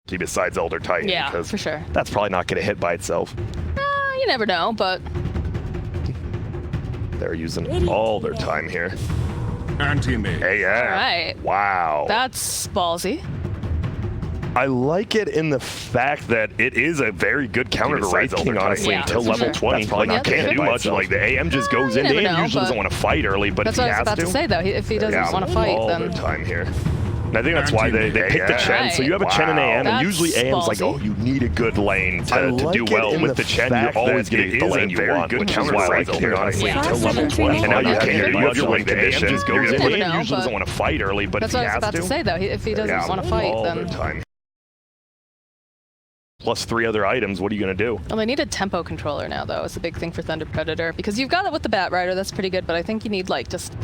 besides Elder Titan. Yeah, because for sure. That's probably not going to hit by itself. You never know, but They're using all their time here. Anti-mage. AM. all right. Wow. That's ballsy. I like it in the fact that it is a very good counter to Wraith King, honestly, Yeah, until for level sure. 20. That's probably Like, not you can't good do by much. Like, the AM just goes in. you The never AM know, usually doesn't but want to fight early, but That's if what he I was has about to say, though. If he doesn't want to fight, all then their time here. And I think that's why they picked the Chen. So you have a Chen and AM, and That's usually AM's like, ballsy. oh, you need a good lane to do well. With the Chen, you're always getting the lane you want, which is why I like it here, honestly, Yeah. until level 20. And now you have your lane condition. You The never AM know, usually but doesn't want to fight early, but if that's he what I was has about to say, though. If he doesn't want to fight, all then... their time. Plus 3 other items, what are you going to do? Well, they need a tempo controller now, though. It's a big thing for Thunder Predator. Because you've got it with the Bat Rider, that's pretty good, but I think you need, like, just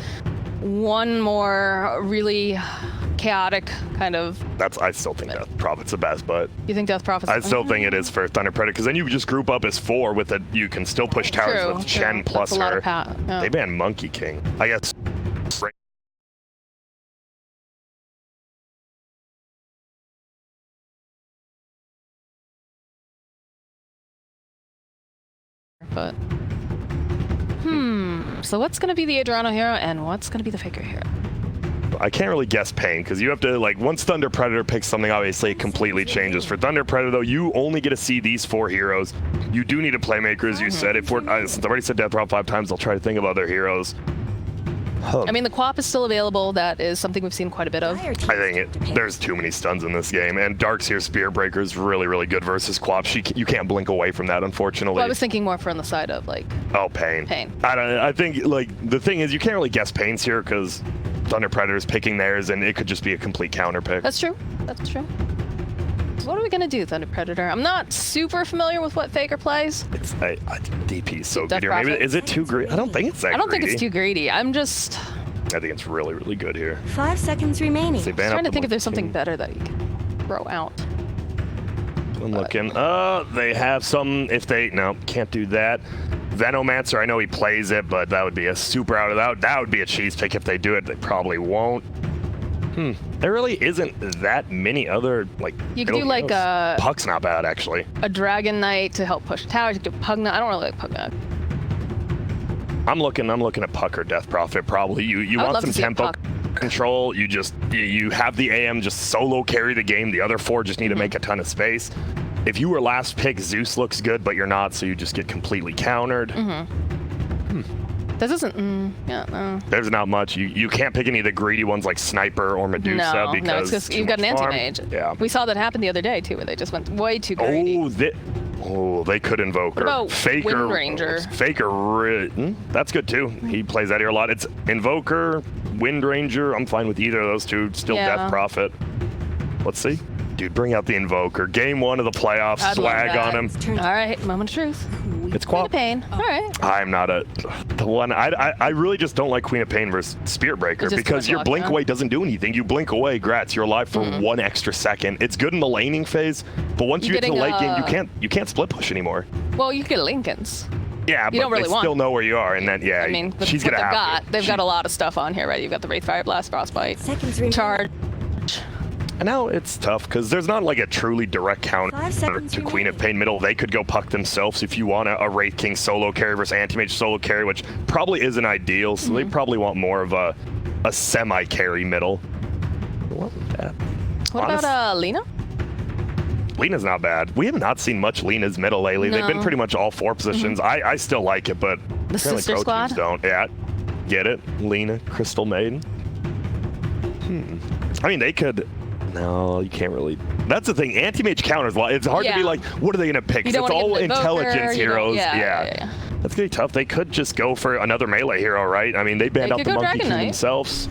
one more really chaotic kind of... I still think Death Prophet's the best, but... You think Death Prophet's... I still think it is for Thunder Predator, because then you just group up as 4 with it. You can still push towers with Chen plus that's a lot her. of yeah. They banned Monkey King. I guess... But... So what's going to be the Adriano hero, and what's going to be the Faker hero? I can't really guess paiN, because you have to, like, once Thunder Predator picks something, obviously it completely changes. For Thunder Predator, though, you only get to see these 4 heroes. You do need a playmaker, as you said. If since I've already said Death Rob 5 times, I'll try to think of other heroes. I mean, the Quap is still available. That is something we've seen quite a bit of. I think there's too many stuns in this game, and Darkseer Spear Breaker is really, really good versus Quap. You can't blink away from that, unfortunately. Well, I was thinking more on the side of, like... Oh, paiN. paiN. I think, like, the thing is, you can't really guess paiNs here, because Thunder Predator is picking theirs, and it could just be a complete counter pick. That's true. That's true. So what are we going to do, Thunder Predator? I'm not super familiar with what Faker plays. It's DP is so Death good here. Maybe, Prophet. is it too greedy? I don't think it's that greedy. I don't think it's too greedy. I'm just... I think it's really, really good here. 5 seconds remaining. So I'm trying to think if there's something better that you can throw out. I'm looking. They have some. No, can't do that. Venomancer, I know he plays it, but that would be a super out of that. That would be a cheese pick if they do it. They probably won't. There really isn't that many other, like... You could do, like, a... Puck's not bad, actually. A Dragon Knight to help push towers. You could do Pugna. I don't really like Pugna. I'm looking at Puck or Death Prophet, probably. You want some tempo control. You have the AM just solo carry the game. The other 4 just need to make a ton of space. If you were last pick, Zeus looks good, but you're not, so you just get completely countered. This isn't... yeah, no. There's not much. You can't pick any of the greedy ones like Sniper or Medusa because no, it's because you've got an anti-mage. Yeah. We saw that happen the other day, too, where they just went way too greedy. They could invoke her. What about Faker, Wind Ranger? Faker, that's good too. He plays that here a lot. It's Invoker, Wind Ranger. I'm fine with either of those 2. Still Death Prophet. Let's see. Dude, bring out the Invoker. Game 1 of the playoffs. I'd Swag on him. All right, moment of truth. It's Queen Quap. of paiN. All right. I'm not the one. I really just don't like Queen of paiN versus Spirit Breaker because your blink away doesn't do anything. You blink away, grats, you're alive for 1 extra second. It's good in the laning phase, but once you get to the late game, you can't split push anymore. Well, you get Lincolns. Yeah, but don't really they still know where you are, and then I mean, she's gonna have They've got a lot of stuff on here, right? You've got the Wraith Fire Blast, Frostbite, Charge. And now it's tough because there's not like a truly direct counter to Queen of paiN middle. They could go Puck themselves if you want a Wraith King solo carry versus Anti-Mage solo carry, which probably isn't ideal. So they probably want more of a semi-carry middle. What about Lina? Lina's not bad. We have not seen much Lina's middle lately. No. They've been pretty much all 4 positions. I still like it, but the Sister pro Squad teams don't. Yeah, get it? Lina, Crystal Maiden. I mean, they could... No, you can't really. That's the thing. Anti-Mage counters. It's hard to be like, what are they going to pick? It's all intelligence heroes. Yeah. That's going to be tough. They could just go for another melee hero, right? I mean, they banned out the Monkey King themselves.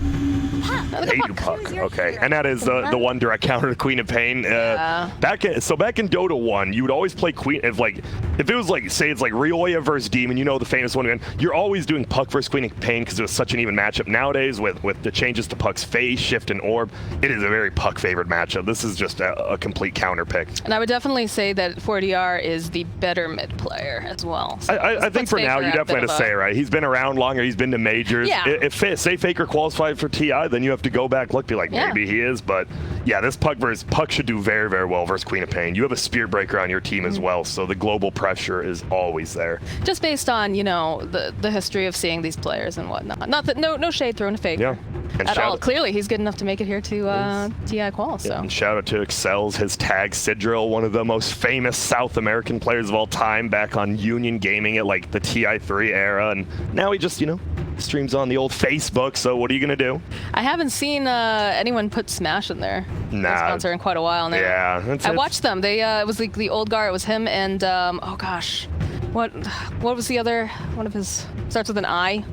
They do Puck. Okay. And that is the one direct counter to Queen of paiN. Back in Dota 1, you would always play Queen. If it was like, say it's like Rioya versus Demon, you know, the famous one again, you're always doing Puck versus Queen of paiN because it was such an even matchup. Nowadays, with the changes to Puck's phase, shift, and orb, it is a very Puck favored matchup. This is just a complete counter pick. And I would definitely say that 4DR is the better mid player as well. So I think for now, you definitely have to say, right? He's been around longer. He's been to majors. Yeah. If say Faker qualified for TI, then you have to go back, look, be like, maybe he is. But yeah, this Puck should do very, very well versus Queen of Pain. You have a Spirit Breaker on your team as well, so the global pressure is always there. Just based on, you know, the history of seeing these players and whatnot. Not that no shade thrown to Faker at all. Clearly, he's good enough to make it here to TI qual. So and shout out to Excels, his tag Sidril, one of the most famous South American players of all time, back on Union Gaming at like the TI3 era, and now he just, you know, streams on the old Facebook. So what are you gonna do? I haven't seen anyone put Smash in there. Sponsor in quite a while now. Yeah, I watched them. They it was like the old guard. It was him and oh gosh, what was the other one of his, starts with an I?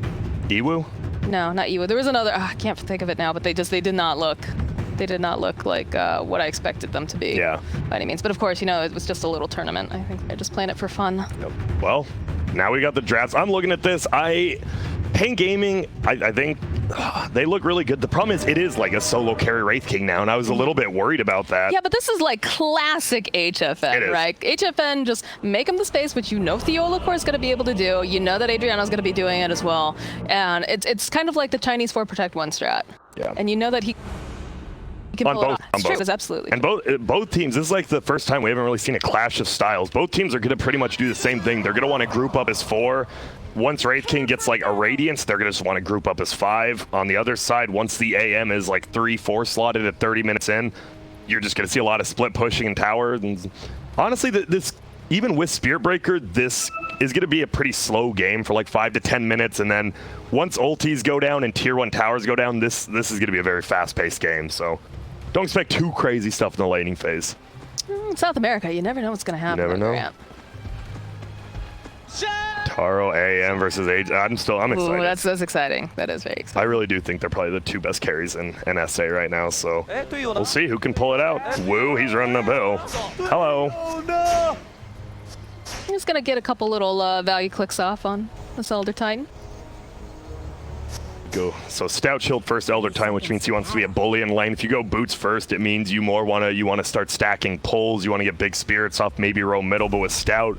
Iwu? No, not Iwu. There was another. I can't think of it now. But they did not look. They did not look like what I expected them to be. Yeah. By any means. But of course, you know, it was just a little tournament. I think they're just playing it for fun. Yep. Well, now we got the drafts. I'm looking at this. paiN Gaming, I think they look really good. The problem is it is like a solo carry Wraith King now, and I was a little bit worried about that. Yeah, but this is like classic HFN, right? HFN, just make him the space, which you know Theolacore is going to be able to do. You know that Adriano's going to be doing it as well. And it's kind of like the Chinese 4 Protect 1 strat. Yeah. And you know that he can pull it off. Absolutely. And both teams, this is like the first time we haven't really seen a clash of styles. Both teams are going to pretty much do the same thing. They're going to want to group up as 4. Once Wraith King gets like a Radiance, they're going to just want to group up as 5. On the other side, once the AM is like 3-4 slotted at 30 minutes in, you're just going to see a lot of split pushing in tower. And honestly, this even with Spirit Breaker, this is going to be a pretty slow game for like 5 to 10 minutes. And then once ultis go down and tier 1 towers go down, this is going to be a very fast-paced game. So don't expect too crazy stuff in the laning phase. South America, you never know what's going to happen. You never know. Taro AM versus Age. I'm excited. Ooh, that's exciting. That is very exciting. I really do think they're probably the 2 best carries in SA right now, so we'll see who can pull it out. Woo, he's running a bill. Hello. I'm just going to get a couple little value clicks off on this Elder Titan. Go. So Stout Shield first Elder Titan, which means he wants to be a bully in lane. If you go boots first, it means you more want to start stacking pulls. You want to get big spirits off, maybe roam middle, but with Stout,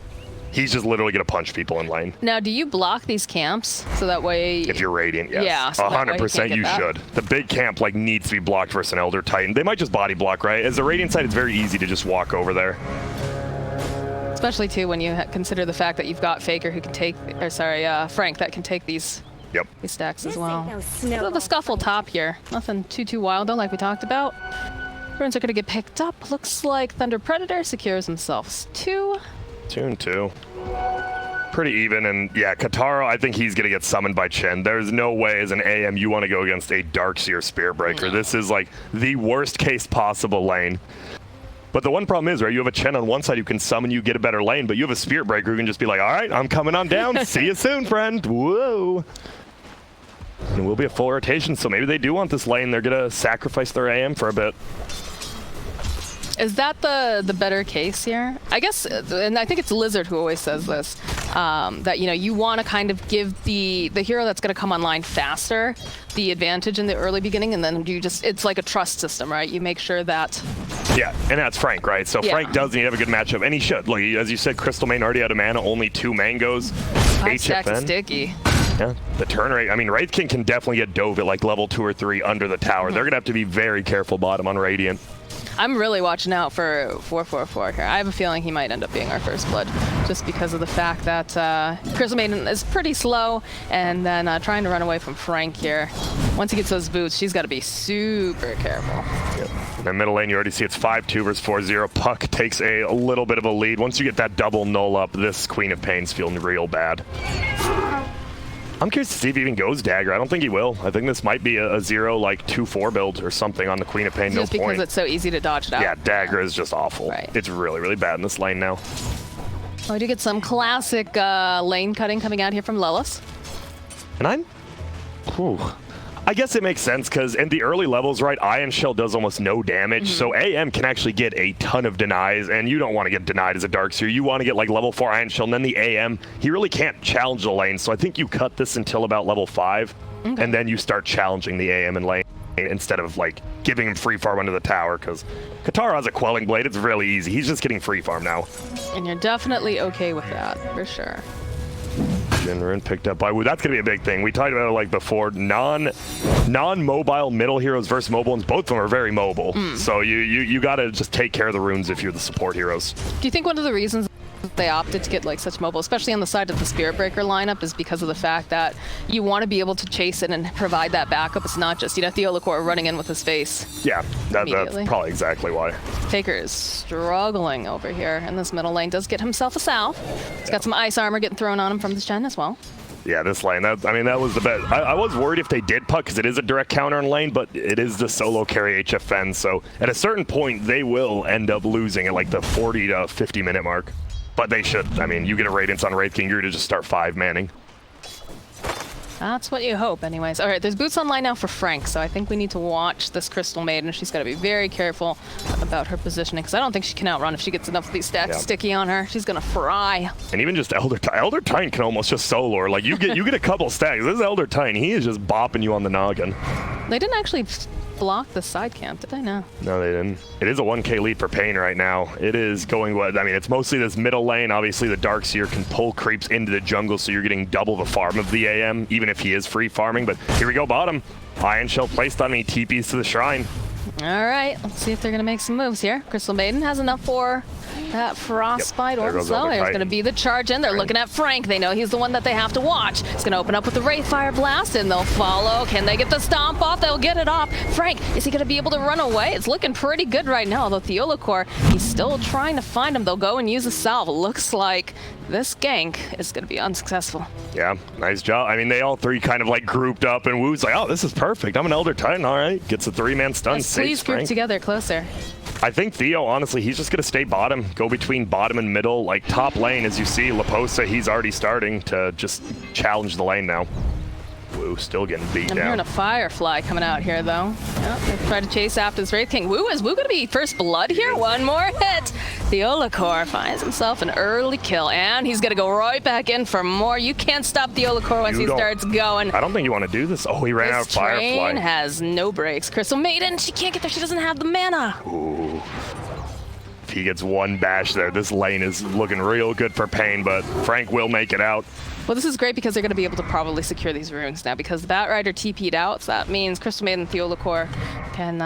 he's just literally going to punch people in lane. Now, do you block these camps so that way? If you're Radiant, yes. Yeah, so 100% you should. The big camp like needs to be blocked versus an Elder Titan. They might just body block, right? As a Radiant side, it's very easy to just walk over there. Especially too when you consider the fact that you've got Faker who can take, or sorry, Frank that can take these. Yep. These stacks as well. The scuffle top here. Nothing too wild though, like we talked about. Runes are going to get picked up. Looks like Thunder Predator secures himself 2. 2 and 2. Pretty even, and yeah, Kataro, I think he's going to get summoned by Chen. There's no way as an AM you want to go against a Darkseer Spirit Breaker. No. This is like the worst case possible lane. But the one problem is, right, you have a Chen on one side who can summon you, get a better lane, but you have a Spirit Breaker who can just be like, all right, I'm coming on down. See you soon, friend. Whoa. And it will be a full rotation, so maybe they do want this lane. They're going to sacrifice their AM for a bit. Is that the better case here? I guess, and I think it's Lizard who always says this, that, you know, you want to kind of give the hero that's going to come online faster the advantage in the early beginning, and then you just, it's like a trust system, right? You make sure that... Yeah, and that's Frank, right? So yeah. Frank does need to have a good matchup, and he should. Look, as you said, Crystal Main already out of mana, only 2 mangoes. 5 stacks is sticky. Yeah, the turn rate. I mean, Wraith King can definitely get dove at like level 2 or 3 under the tower. They're going to have to be very careful bottom on Radiant. I'm really watching out for 444 here. I have a feeling he might end up being our first blood, just because of the fact that Crystal Maiden is pretty slow, and then trying to run away from Frank here. Once he gets those boots, she's got to be super careful. Yep. In the middle lane, you already see it's 5-2 versus 4-0. Puck takes a little bit of a lead. Once you get that double null up, this Queen of Pain's feeling real bad. I'm curious to see if he even goes Dagger. I don't think he will. I think this might be a 0, like 2-4 build or something on the Queen of Pain. Just because it's so easy to dodge it out. Yeah, Dagger is just awful. Right. It's really, really bad in this lane now. Oh, we do get some classic lane cutting coming out here from Lelis. And I guess it makes sense because in the early levels, right, Ion Shell does almost no damage, so AM can actually get a ton of denies, and you don't want to get denied as a Darkseer. You want to get like level 4 Ion Shell, and then the AM, he really can't challenge the lane, so I think you cut this until about level 5, and then you start challenging the AM in lane instead of like giving him free farm under the tower, because Katara has a Quelling Blade. It's really easy. He's just getting free farm now. And you're definitely okay with that, for sure. Maiden rune picked up by Wu. That's going to be a big thing. We talked about it like before. Non-mobile middle heroes versus mobile ones. Both of them are very mobile. So you got to just take care of the runes if you're the support heroes. Do you think one of the reasons they opted to get like such mobile, especially on the side of the Spirit Breaker lineup, is because of the fact that you want to be able to chase it and provide that backup? It's not just, Theolacor running in with his face. Yeah, that's probably exactly why. Faker is struggling over here in this middle lane. Does get himself a salve. He's got some ice armor getting thrown on him from this gen as well. Yeah, this lane, that was the bet. I was worried if they did puck, because it is a direct counter in lane, but it is the solo carry HFN, so at a certain point, they will end up losing at like the 40 to 50 minute mark. But they should. I mean, you get a Radiance on Wraith King, you're to just start 5-manning. That's what you hope, anyways. All right, there's boots online now for Frank, so I think we need to watch this Crystal Maiden. She's got to be very careful about her positioning, because I don't think she can outrun if she gets enough of these stacks sticky on her. She's going to fry. And even just Elder Titan can almost just solo her. Like, you get a couple stacks. This is Elder Titan. He is just bopping you on the noggin. They didn't actually block the side camp, did they? No. No, they didn't. It is a 1k lead for paiN right now. It is going it's mostly this middle lane. Obviously, the Darkseer can pull creeps into the jungle, so you're getting double the farm of the AM, even if he is free farming. But here we go, bottom. Iron Shell placed on me, TPs to the shrine. All right, let's see if they're going to make some moves here. Crystal Maiden has enough for that Frostbite Orb, so there's going to be the charge in. They're looking at Frank. They know he's the one that they have to watch. He's going to open up with the Wraithfire Blast, and they'll follow. Can they get the stomp off? They'll get it off. Frank, is he going to be able to run away? It's looking pretty good right now, although Theolacor, he's still trying to find him. They'll go and use a salve. It looks like this gank is going to be unsuccessful. Yeah, nice job. I mean, they all three kind of like grouped up, and Wu's like, oh, this is perfect. I'm an Elder Titan, all right. Gets a 3-man stun. Please group together closer. I think Theo, honestly, he's just going to stay bottom, go between bottom and middle. Like top lane, as you see, Laposa, he's already starting to just challenge the lane now. Wu still getting beat down. I'm hearing a Firefly coming out here, though. Yep, they try to chase after this Wraith King. Is Wu going to be first blood here? One more hit. Theolacor finds himself an early kill, and he's going to go right back in for more. You can't stop Theolacor once he starts going. I don't think you want to do this. Oh, he ran out of Firefly. This train has no brakes. Crystal Maiden, she can't get there. She doesn't have the mana. Ooh. If he gets one bash there, this lane is looking real good for paiN, but Frank will make it out. Well, this is great because they're going to be able to probably secure these runes now, because the Batrider TP'd out, so that means Crystal Maiden and Theolacor can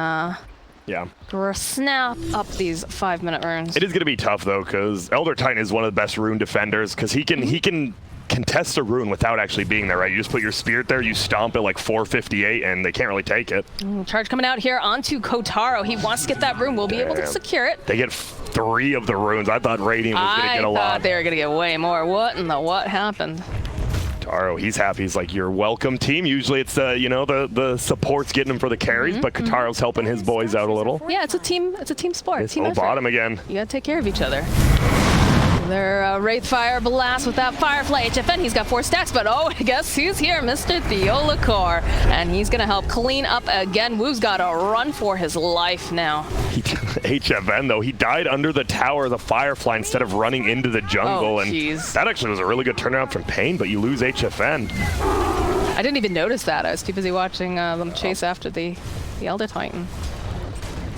snap up these 5-minute runes. It is going to be tough, though, because Elder Titan is one of the best rune defenders, because he can contest a rune without actually being there, right? You just put your spirit there, you stomp it like 458, and they can't really take it. Charge coming out here onto Kotaro. He wants to get that rune. We'll be able to secure it. They get 3 of the runes. I thought Radiant was going to get a lot. I thought they were going to get way more. What happened? Kotaro, he's happy. He's like, you're welcome, team. Usually it's the support's getting him for the carries, but Kotaro's helping his boys out a little. Yeah, it's a team sport. It's bottom again. You got to take care of each other. Their Wraithfire Blast with that Firefly HFN. He's got 4 stacks, but oh, guess who's here? Mr. Theolacor. And he's going to help clean up again. Wu's got to run for his life now. HFN, though, he died under the tower of the Firefly instead of running into the jungle. And that actually was a really good turnaround from paiN, but you lose HFN. I didn't even notice that. I was too busy watching them chase after the Elder Titan.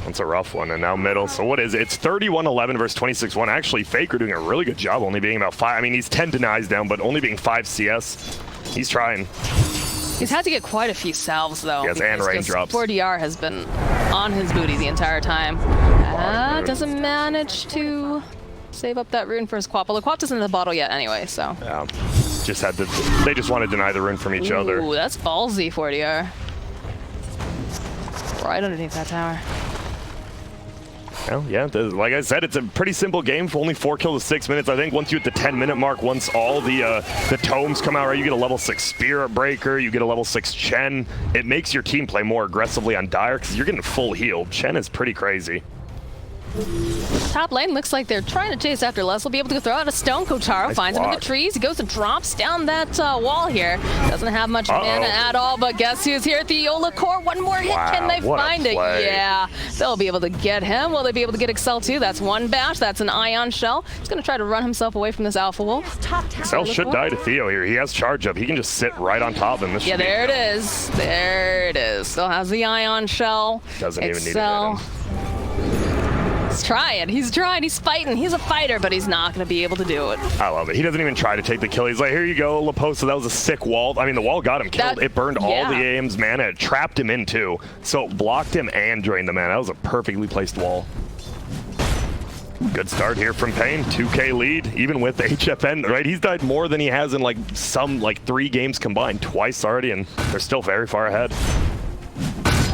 That's a rough one, and now middle. So what is it? It's 31-11 versus 26-1. Actually, Faker doing a really good job, only being about 5. I mean, he's 10 denies down, but only being 5 CS. He's trying. He's had to get quite a few salves, though. Yes, and raindrops. 4DR has been on his booty the entire time. Doesn't manage to save up that rune for his Quap. Well, the Quap isn't in the bottle yet anyway, so. Yeah, they just want to deny the rune from each other. Ooh, that's ballsy, 4DR. Right underneath that tower. Well, yeah, like I said, it's a pretty simple game for only 4 kills to 6 minutes. I think once you hit the 10-minute mark, once all the tomes come out, right, you get a level 6 Spirit Breaker, you get a level 6 Chen. It makes your team play more aggressively on Dire because you're getting full heal. Chen is pretty crazy. Top lane looks like they're trying to chase after Les. Will be able to throw out a stone. Kotaro finds him in the trees. He goes and drops down that wall here. Doesn't have much mana at all, but guess who's here? Theolacor. One more hit. Can they find it? Yeah, they'll be able to get him. Will they be able to get Excel too? That's 1 bash. That's an Ion Shell. He's going to try to run himself away from this Alpha Wolf. Excel should die to Theo here. He has charge up. He can just sit right on top of him. Yeah, there it is. There it is. Still has the Ion Shell. Doesn't even need to hit him. He's trying. He's trying. He's fighting. He's a fighter, but he's not going to be able to do it. I love it. He doesn't even try to take the kill. He's like, here you go, Laposa. That was a sick wall. I mean, the wall got him killed. It burned all the AM's mana. It trapped him in, too. So it blocked him and drained the mana. That was a perfectly placed wall. Good start here from paiN. 2K lead, even with HFN, right? He's died more than he has in like 3 games combined, twice already, and they're still very far ahead.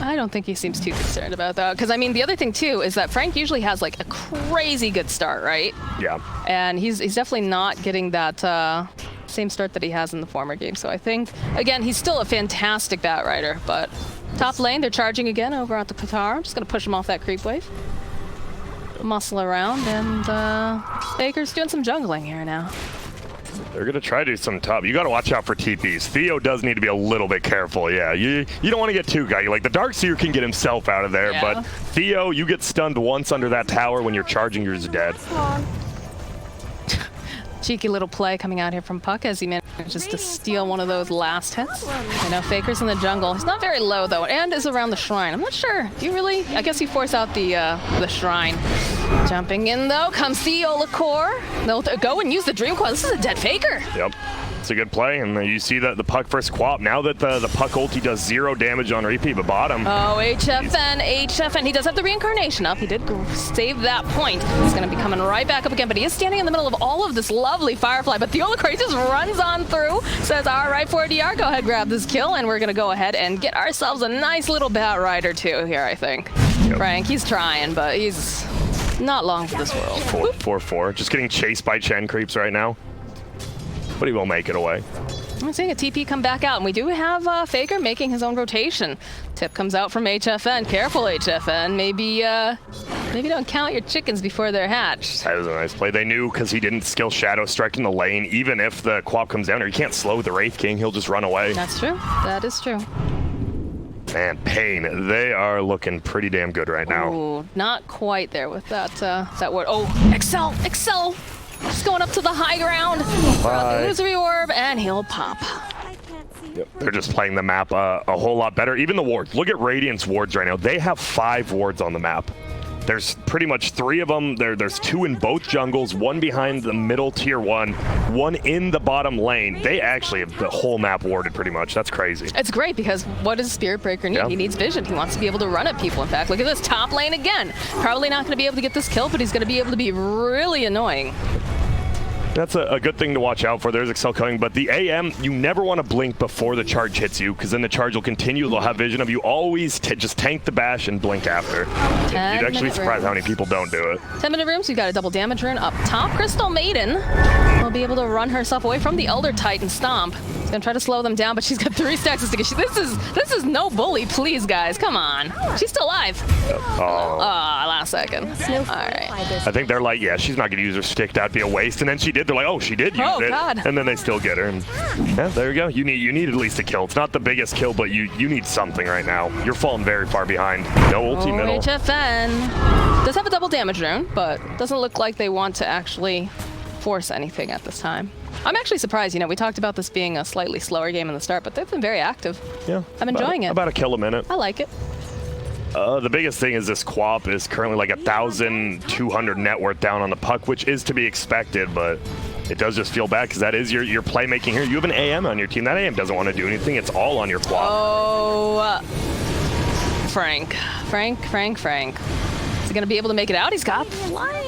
I don't think he seems too concerned about that. Because, I mean, the other thing, too, is that Frank usually has, like, a crazy good start, right? Yeah. And he's definitely not getting that same start that he has in the former game. So I think, again, he's still a fantastic Batrider. But top lane, they're charging again over at the Qatar. I'm just going to push him off that creep wave. Muscle around, and Baker's doing some jungling here now. They're going to try to do some top. You got to watch out for TPs. Theo does need to be a little bit careful. Yeah, you don't want to get too gaggy. Like, the Darkseer can get himself out of there, but Theo, you get stunned once under that tower when you're charging, you're just dead. Cheeky little play coming out here from Puck as he manages to steal one of those last hits. I know Faker's in the jungle. He's not very low, though, and is around the shrine. I'm not sure. Do you really? I guess you force out the shrine. Jumping in, though, comes Theo Lacour. They'll go and use the Dream Coil. This is a dead Faker. Yep. It's a good play, and you see that the Puck first Quap. Now that the Puck ulti does 0 damage on repeat, but bottom. Oh, HFN. He does have the reincarnation up. He did save that point. He's going to be coming right back up again, but he is standing in the middle of all of this lovely Firefly. But the Olacore just runs on through, says, all right, 4DR, go ahead, grab this kill, and we're going to go ahead and get ourselves a nice little Batrider, too, here, I think. Yep. Frank, he's trying, but he's not long for this world. 4-4. Just getting chased by Chen creeps right now. But he will make it away. I'm seeing a TP come back out, and we do have Faker making his own rotation. Tip comes out from HFN. Careful, HFN. Maybe don't count your chickens before they're hatched. That was a nice play. They knew because he didn't skill Shadow Strike in the lane. Even if the Quap comes down, or you can't slow the Wraith King, he'll just run away. That's true. That is true. Man, paiN, they are looking pretty damn good right now. Ooh, not quite there with that word. Oh, Excel! Just going up to the high ground. Illusory Orb, and he'll pop. Yep. They're just playing the map a whole lot better. Even the wards. Look at Radiant's wards right now. They have 5 wards on the map. There's pretty much 3 of them. There's 2 in both jungles, 1 behind the middle tier 1, 1 in the bottom lane. They actually have the whole map warded pretty much. That's crazy. It's great because what does Spirit Breaker need? Yeah. He needs vision. He wants to be able to run at people. In fact, look at this top lane again. Probably not going to be able to get this kill, but he's going to be able to be really annoying. That's a good thing to watch out for. There's Excel coming, but the AM, you never want to blink before the charge hits you, because then the charge will continue. They'll have vision of you. Always just tank the bash and blink after. You'd actually be surprised how many people don't do it. 10-minute rooms. We've got a double damage rune up top. Crystal Maiden will be able to run herself away from the Elder Titan Stomp. She's gonna try to slow them down, but she's got 3 stacks of stickers. This is no bully, please, guys. Come on. She's still alive. Oh, last second. All right. I think they're like, yeah, she's not gonna use her stick. That'd be a waste. And then she did. They're like, oh, she did use it. God. And then they still get her. And yeah, there you go. You need at least a kill. It's not the biggest kill, but you need something right now. You're falling very far behind. No ulti middle. HFN does have a double damage rune, but doesn't look like they want to actually force anything at this time. I'm actually surprised. We talked about this being a slightly slower game in the start, but they've been very active. Yeah. I'm enjoying it. About a kill a minute. I like it. The biggest thing is this Quap is currently like 1,200 net worth down on the Puck, which is to be expected, but it does just feel bad because that is your playmaking here. You have an AM on your team. That AM doesn't want to do anything. It's all on your Quap. Oh, Frank. Is he going to be able to make it out? He's got flying.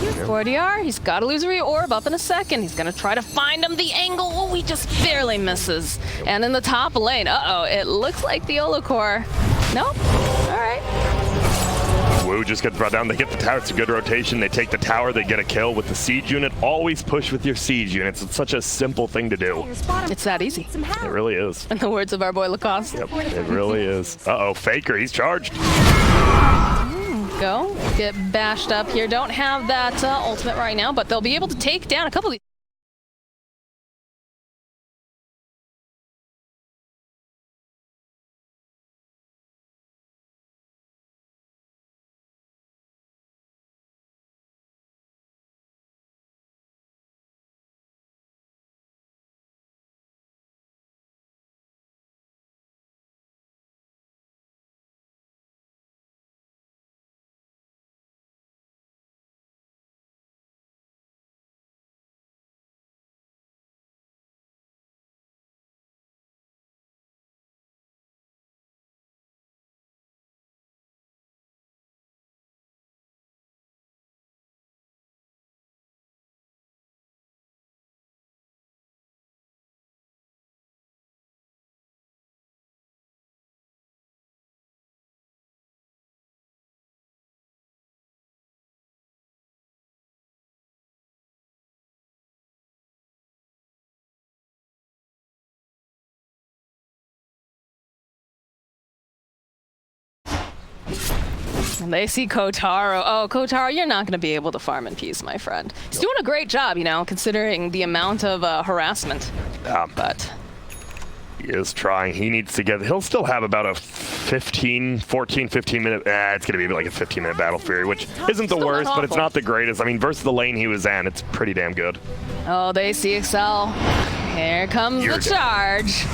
4DR, he's got Illusory Orb up in a second. He's going to try to find him the angle. Oh, he just barely misses. And in the top lane, it looks like the Olacore. Nope. All right. Wu just gets brought down. They get the tower. It's a good rotation. They take the tower. They get a kill with the siege unit. Always push with your siege units. It's such a simple thing to do. It's that easy. It really is. In the words of our boy Lacoste. Yep, it really is. Uh-oh, Faker. He's charged. Go. Get bashed up here. Don't have that ultimate right now, but they'll be able to take down a couple of these. And they see Kotaro. Oh, Kotaro, you're not going to be able to farm in peace, my friend. He's doing a great job, you know, considering the amount of harassment. But he is trying. He needs to get... He'll still have about a 15 minute... it's going to be like a 15-minute battle fury, which isn't the worst, but it's not the greatest. I mean, versus the lane he was in, it's pretty damn good. Oh, they see Excel. Here comes the charge.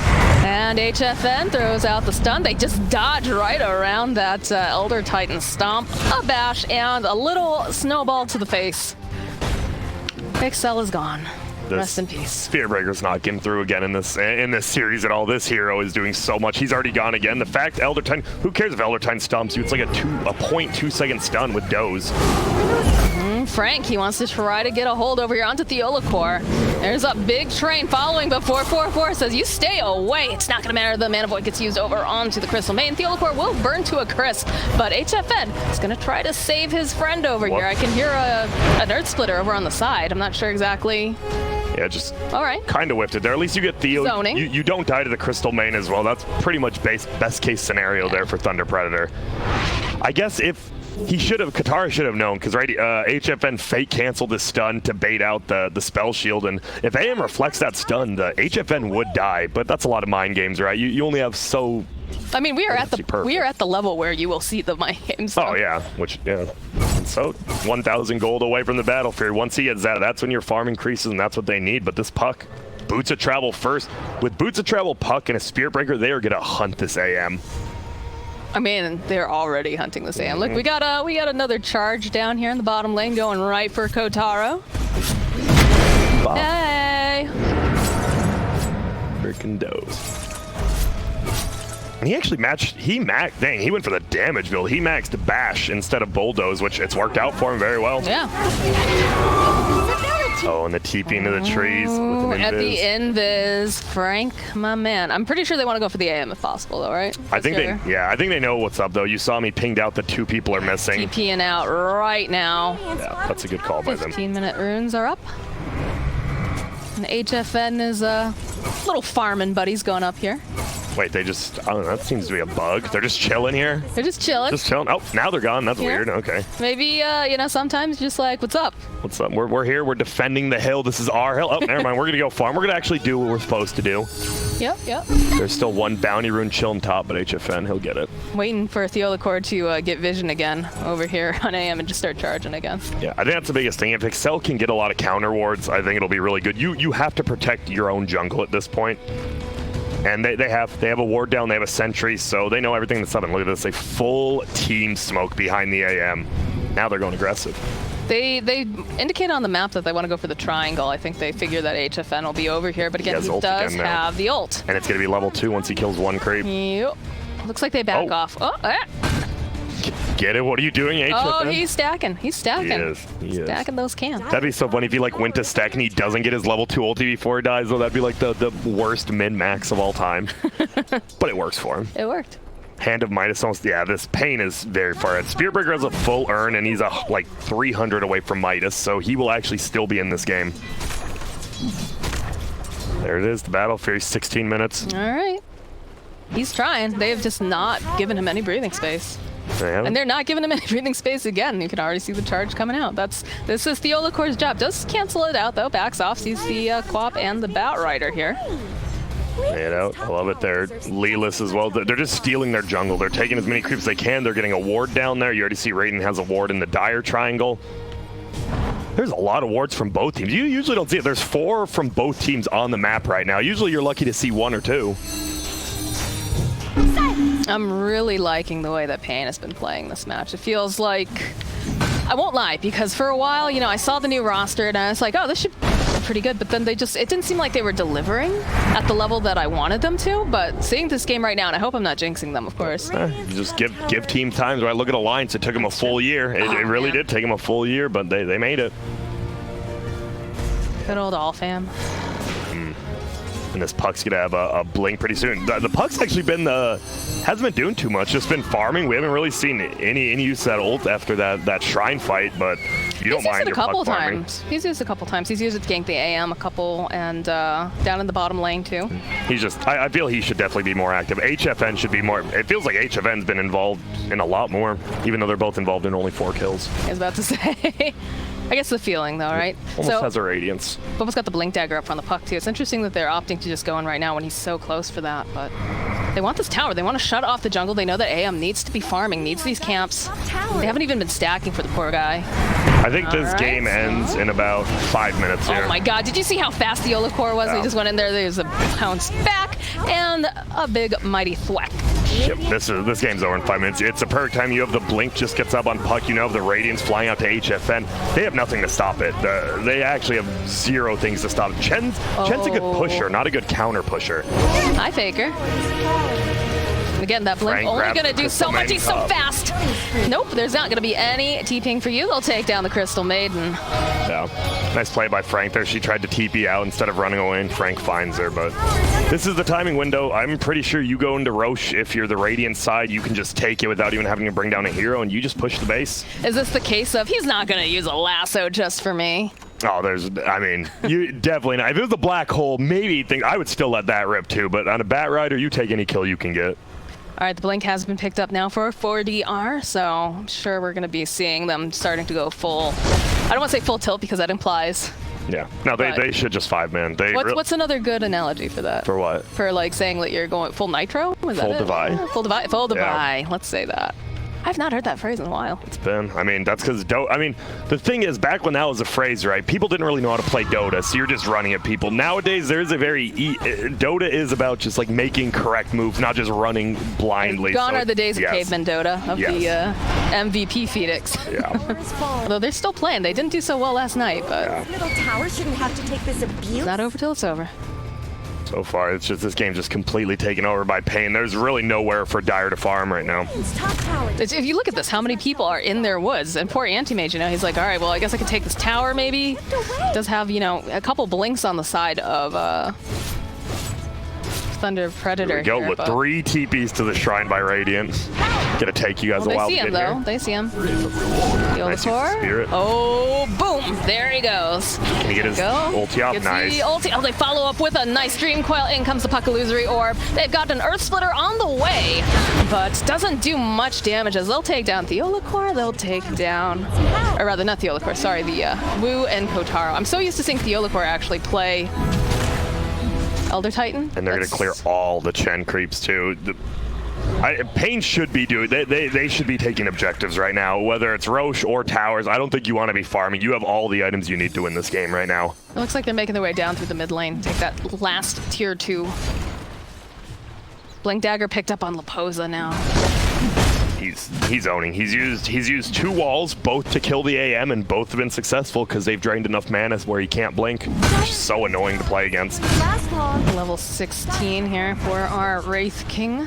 And HFN throws out the stun. They just dodge right around that Elder Titan stomp. A bash and a little snowball to the face. Excel is gone. Rest in peace. Spearbreaker's not getting through again in this series at all. This hero is doing so much. He's already gone again. The fact Elder Titan, who cares if Elder Titan stomps you? It's like a 0.2 second stun with Doze. Frank, he wants to try to get a hold over here onto Theolacor. There's a big train following, but 444 says, you stay away. It's not going to matter. The Mana Void gets used over onto the Crystal Main. Theolacor will burn to a crisp, but HFN is going to try to save his friend over here. I can hear an Earth Splitter over on the side. I'm not sure exactly. Yeah, just kind of whiffed it there. At least you get Theo. Zoning. You don't die to the Crystal Main as well. That's pretty much best case scenario there for Thunder Predator. I guess if Katara should have known, because HFN fake canceled the stun to bait out the spell shield, and if AM reflects that stun, the HFN would die. But that's a lot of mind games, right? You only have so. I mean, we are at the level where you will see the mind games. Oh yeah, So 1,000 gold away from the battlefield. Once he gets that, that's when your farm increases, and that's what they need. But this Puck, Boots of Travel first. With Boots of Travel, Puck, and a Spearbreaker, they are gonna hunt this AM. I mean, they're already hunting this AM. Look, we got another charge down here in the bottom lane, going right for Kotaro. Hey. Freaking Doze. And he actually he went for the damage build. He maxed Bash instead of Bulldoze, which it's worked out for him very well. Yeah. Oh, and the TP into the trees with an at the invis, Frank, my man. I'm pretty sure they want to go for the AM if possible, though, right? I think they know what's up, though. You saw me pinged out the 2 people are missing. TPing out right now. Yeah, that's a good call by them. 15-minute runes are up. And HFN is little farming buddies going up here. Wait, I don't know, that seems to be a bug. They're just chilling here? They're just chilling. Just chilling. Oh, now they're gone. That's weird. Okay. Maybe, sometimes just like, what's up? What's up? We're here. We're defending the hill. This is our hill. Oh, never mind. We're going to go farm. We're going to actually do what we're supposed to do. Yep. There's still one bounty rune chilling top, but HFN, he'll get it. Waiting for Theolacor to get vision again over here on AM and just start charging again. Yeah, I think that's the biggest thing. If Excel can get a lot of counter wards, I think it'll be really good. You have to protect your own jungle at this point. And they have a ward down, they have a sentry, so they know everything that's up. And look at this, a full team smoke behind the AM. Now they're going aggressive. They indicate on the map that they want to go for the triangle. I think they figure that HFN will be over here, but again, he does have the ult. And it's going to be level 2 once he kills 1 creep. Yep. Looks like they back off. Get it? What are you doing, HFN? Oh, he's stacking. He's stacking. He is. Stacking those cans. That'd be so funny if he went to stack and he doesn't get his level 2 ulti before he dies, though. That'd be like the worst min-max of all time. But it works for him. It worked. Hand of Midas almost, this paiN is very far ahead. Spearbreaker has a full urn and he's like 300 away from Midas, so he will actually still be in this game. There it is, the battle, Fury, 16 minutes. All right. He's trying. They have just not given him any breathing space. And they're not giving him any breathing space again. You can already see the charge coming out. This is Theolacor's job. Does cancel it out, though. Backs off, sees the Quap and the Bout Rider here. I love it there. Leeless as well. They're just stealing their jungle. They're taking as many creeps as they can. They're getting a ward down there. You already see Raiden has a ward in the Dire Triangle. There's a lot of wards from both teams. You usually don't see it. There's 4 from both teams on the map right now. Usually you're lucky to see 1 or 2. I'm really liking the way that paiN has been playing this match. It feels like, I won't lie, because for a while, I saw the new roster and I was like, oh, this should be pretty good, but then it didn't seem like they were delivering at the level that I wanted them to, but seeing this game right now, and I hope I'm not jinxing them, of course. You just give team time, right? Look at Alliance, it took them a full year. It really did take them a full year, but they made it. Good old all fam. And this Puck's gonna have a blink pretty soon. The Puck's actually been hasn't been doing too much, just been farming. We haven't really seen any use of that ult after that Shrine fight, but you don't mind your Puck farming. He's used a couple times. He's used it to gank the AM a couple, and down in the bottom lane too. He's just, I feel he should definitely be more active. HFN should be more, it feels like HFN's been involved in a lot more, even though they're both involved in only 4 kills. I was about to say. I guess the feeling, though, right? Almost has a radiance. Almost got the blink dagger up on the Puck, too. It's interesting that they're opting to just go in right now when he's so close for that, but they want this tower. They want to shut off the jungle. They know that AM needs to be farming, needs these camps. They haven't even been stacking for the poor guy. I think this game ends in about 5 minutes here. Oh my god, did you see how fast the Yola core was? They just went in there's a bounce back, and a big mighty thwack. Yep, this game's over in 5 minutes. It's a perfect time. You have the blink just gets up on Puck. You know the Radiance flying out to HFN. They have nothing to stop it. They actually have 0 things to stop it. Chen's a good pusher, not a good counter pusher. Hi, Faker. Again, that blink only going to do so much. He's so fast. Nope, there's not going to be any TPing for you. They'll take down the Crystal Maiden. Yeah, nice play by Frank there. She tried to TP out instead of running away, and Frank finds her. But this is the timing window. I'm pretty sure you go into Roche. If you're the Radiant side, you can just take it without even having to bring down a hero, and you just push the base. Is this the case of he's not going to use a lasso just for me? Oh, I mean, you definitely not. If it was a black hole, maybe I would still let that rip too. But on a Bat Rider, you take any kill you can get. All right, the blink has been picked up now for 4DR, so I'm sure we're going to be seeing them starting to go full. I don't want to say full tilt because that implies. Yeah, no, they should just 5-man. What's another good analogy for that? For what? For like saying that you're going full nitro? Was full that divide. Yeah, full divide. Full divide. Yeah. Let's say that. I've not heard that phrase in a while. It's been. I mean, that's because I mean, the thing is, back when that was a phrase, right? People didn't really know how to play Dota, so you're just running at people. Nowadays, there's a very Dota is about just like making correct moves, not just running blindly. Gone are the days of caveman Dota of the MVP Phoenix. Yeah. Although they're still playing. They didn't do so well last night, but little tower shouldn't have to take this abuse. It's not over till it's over. So far, it's just this game's just completely taken over by paiN. There's really nowhere for Dire to farm right now. If you look at this, how many people are in their woods? And poor Anti-Mage, you know, he's like, all right, well, I guess I could take this tower maybe. Does have, you know, a couple blinks on the side of Thunder Predator. Here we go with 3 TPs to the Shrine by Radiant. Gonna take you guys a while to get here. They see him. Nice Spirit. Oh, boom! There he goes. Can he get his ulti off? Nice. The ulti. Oh, they follow up with a nice Dream Coil. In comes the Puck Illusory Orb. They've got an Earth Splitter on the way, but doesn't do much damage as they'll take down Theolacore. They'll take down, or rather, not Theolacore. Sorry, the Wu and Kotaro. I'm so used to seeing Theolacore actually play Elder Titan. And they're going to clear all the Chen creeps too. paiN should be doing, they should be taking objectives right now, whether it's Roche or towers. I don't think you want to be farming. You have all the items you need to win this game right now. It looks like they're making their way down through the mid lane. Take that last tier 2. Blink Dagger picked up on Laposa now. He's owning. He's used 2 walls, both to kill the AM, and both have been successful because they've drained enough mana where he can't blink. It's so annoying to play against. Level 16 here for our Wraith King.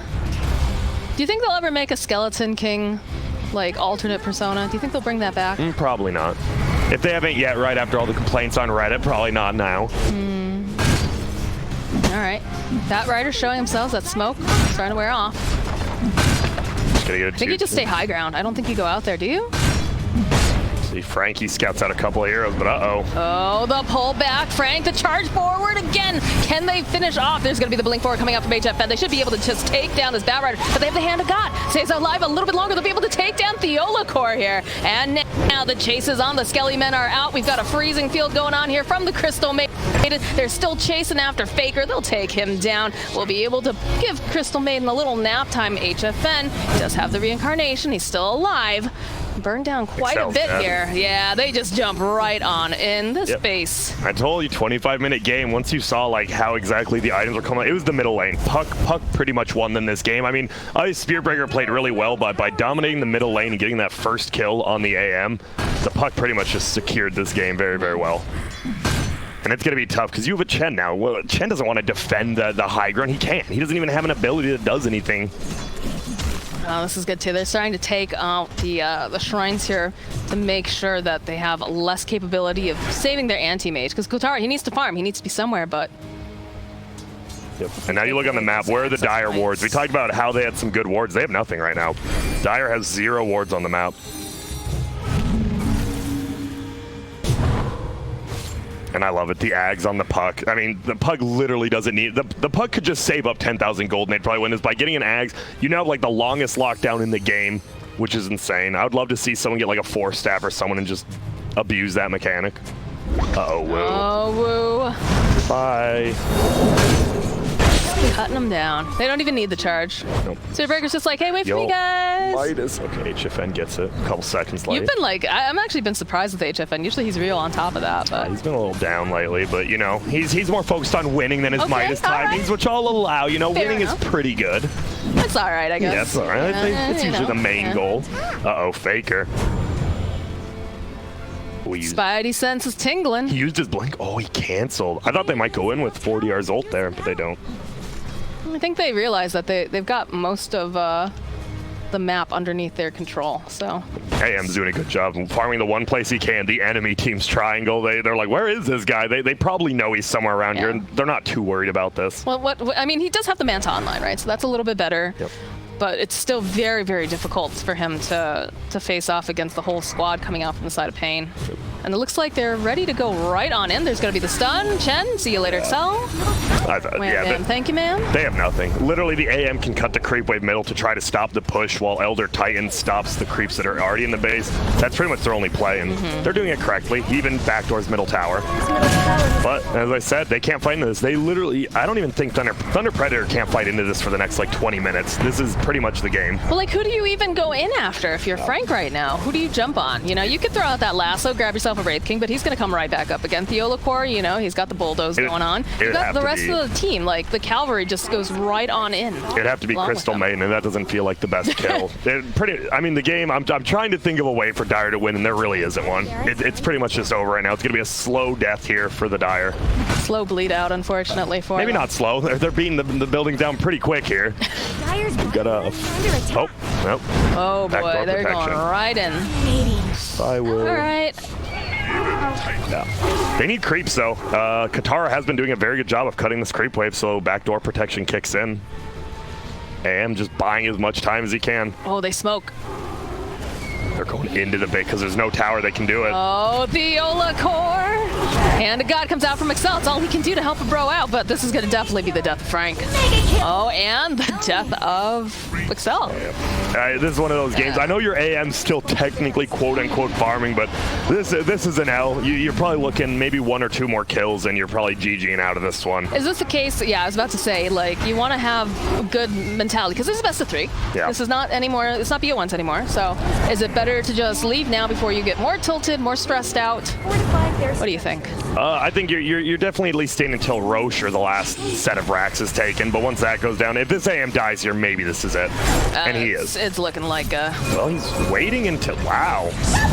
Do you think they'll ever make a Skeleton King, like alternate persona? Do you think they'll bring that back? Probably not. If they haven't yet, right after all the complaints on Reddit, probably not now. All right. That Rider's showing himself. That smoke starting to wear off. I think you just stay high ground. I don't think you go out there, do you? See, Frankie scouts out a couple of heroes, but uh-oh. Oh, the pull back. Frank, the charge forward again. Can they finish off? There's going to be the blink forward coming out from HFN. They should be able to just take down this Bat Rider, but they have the hand of God. Stays alive a little bit longer. They'll be able to take down Theolacore here. And now the chases on. The Skelly men are out. We've got a freezing field going on here from the Crystal Maiden. They're still chasing after Faker. They'll take him down. We'll be able to give Crystal Maiden a little nap time. HFN does have the reincarnation. He's still alive. Burned down quite a bit here. Yeah, they just jump right on in the space. I told you, 25-minute game. Once you saw like how exactly the items were coming, it was the middle lane. Puck pretty much won them this game. I mean, Spearbreaker played really well, but by dominating the middle lane and getting that first kill on the AM, the Puck pretty much just secured this game very, very well. And it's going to be tough because you have a Chen now. Well, Chen doesn't want to defend the high ground. He can't. He doesn't even have an ability that does anything. Oh, this is good too. They're starting to take out the shrines here to make sure that they have less capability of saving their anti-mage. Because Kotaro, he needs to farm. He needs to be somewhere, but Yep. And now you look on the map, where are the Dire wards? We talked about how they had some good wards. They have nothing right now. Dire has 0 wards on the map. And I love it. The Ags on the puck. I mean, the puck literally doesn't need... The puck could just save up 10,000 gold and they'd probably win this. By getting an Ags, you now have like the longest lockdown in the game, which is insane. I would love to see someone get like a 4-staff or someone and just abuse that mechanic. Uh-oh, woo. Oh, woo. Bye. Cutting them down. They don't even need the charge. Nope. So Breaker's just like, hey, wait for me, guys. Midas. Okay, HFN gets it. A couple seconds late. You've been like, I'm actually been surprised with HFN. Usually he's real on top of that, but he's been a little down lately. But you know, he's more focused on winning than his Midas timings, which I'll allow. You know, winning is pretty good. It's all right, I guess. Yeah, it's all right. I think it's usually the main goal. Uh-oh, Faker. Spidey sense is tingling. He used his blink. Oh, he canceled. I thought they might go in with 40 R's ult there, but they don't. I think they realize that they've got most of the map underneath their control, so. AM's doing a good job farming the one place he can, the enemy team's triangle. They're like, where is this guy? They probably know he's somewhere around here, and they're not too worried about this. Well, I mean, he does have the Manta online, right? So that's a little bit better. Yep. But it's still very, very difficult for him to face off against the whole squad coming out from the side of paiN. Yep. And it looks like they're ready to go right on in. There's going to be the stun. Chen, see you later, Excel. Thank you, ma'am. They have nothing. Literally, the AM can cut the creep wave middle to try to stop the push while Elder Titan stops the creeps that are already in the base. That's pretty much their only play, and they're doing it correctly. He even backdoors middle tower. But, as I said, they can't fight into this. They literally, I don't even think Thunder Predator can't fight into this for the next, like, 20 minutes. This is pretty much the game. Well, like, who do you even go in after if you're Frank right now? Who do you jump on? You know, you could throw out that lasso, grab yourself a Wraith King, but he's going to come right back up again. Theolacor, you know, he's got the bulldoze going on. You got the rest of the team, like, the cavalry just goes right on in. It'd have to be Crystal Maiden, and that doesn't feel like the best kill. I mean, the game, I'm trying to think of a way for Dire to win, and there really isn't one. It's pretty much just over right now. It's going to be a slow death here for the Dire. Slow bleed out, unfortunately, for Maybe not slow. They're beating the buildings down pretty quick here. Got a... Oh, nope. Oh, boy, they're going right in. I will. All right. Yeah. They need creeps, though. Katara has been doing a very good job of cutting this creep wave, so backdoor protection kicks in. AM just buying as much time as he can. Oh, they smoke. They're going into the bait because there's no tower that can do it. Oh, Theolacor! And a God comes out from Excel. It's all he can do to help a bro out, but this is going to definitely be the death of Frank. Oh, and the death of Excel. This is one of those games. I know your AM's still technically quote-unquote farming, but this is an L. You're probably looking maybe 1 or 2 more kills, and you're probably GGing out of this one. Is this the case? Yeah, I was about to say, like, you want to have a good mentality, because this is best of 3. Yeah. This is not anymore. It's not BO1s anymore. So is it better to just leave now before you get more tilted, more stressed out? What do you think? I think you're definitely at least staying until Roche or the last set of racks is taken, but once that goes down, if this AM dies here, maybe this is it. And he is. It's looking like a... Well, he's waiting until... Wow.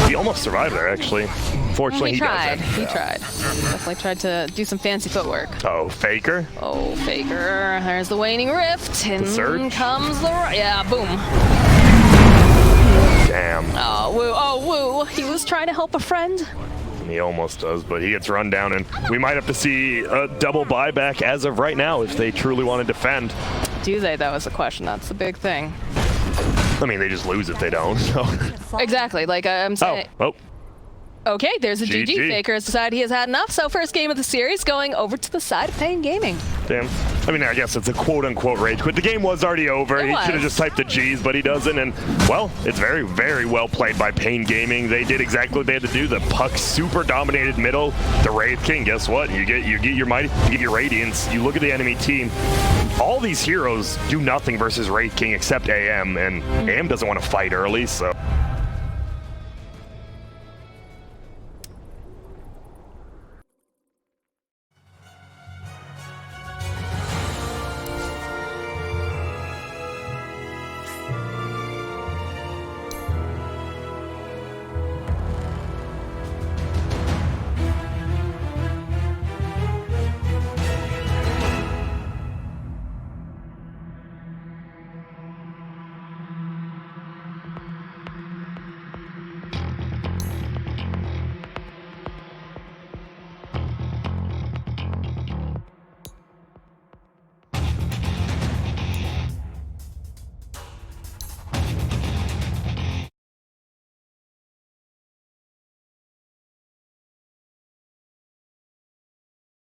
He almost survived there, actually. Fortunately, he tried. doesn't. He tried. Definitely tried to do some fancy footwork. Oh, Faker. Oh, Faker. There's the waning rift. And surge. Comes the... Yeah, boom. Damn. Oh, woo. Oh, woo. He was trying to help a friend. He almost does, but he gets run down, and we might have to see a double buyback as of right now if they truly want to defend. Do they? That was the question. That's the big thing. I mean, they just lose if they don't. So. Exactly. Like I'm saying. Oh. Okay, there's a GG. Faker has decided he has had enough. So first game of the series going over to the side of paiN Gaming. Damn. I mean, I guess it's a quote-unquote rage quit. The game was already over. He should have just typed the G's, but he doesn't. And, well, it's very, very well played by paiN Gaming. They did exactly what they had to do. The puck super dominated middle. The Wraith King, guess what? You get your Mighty, you get your Radiance. You look at the enemy team. All these heroes do nothing versus Wraith King except AM, and AM doesn't want to fight early, so...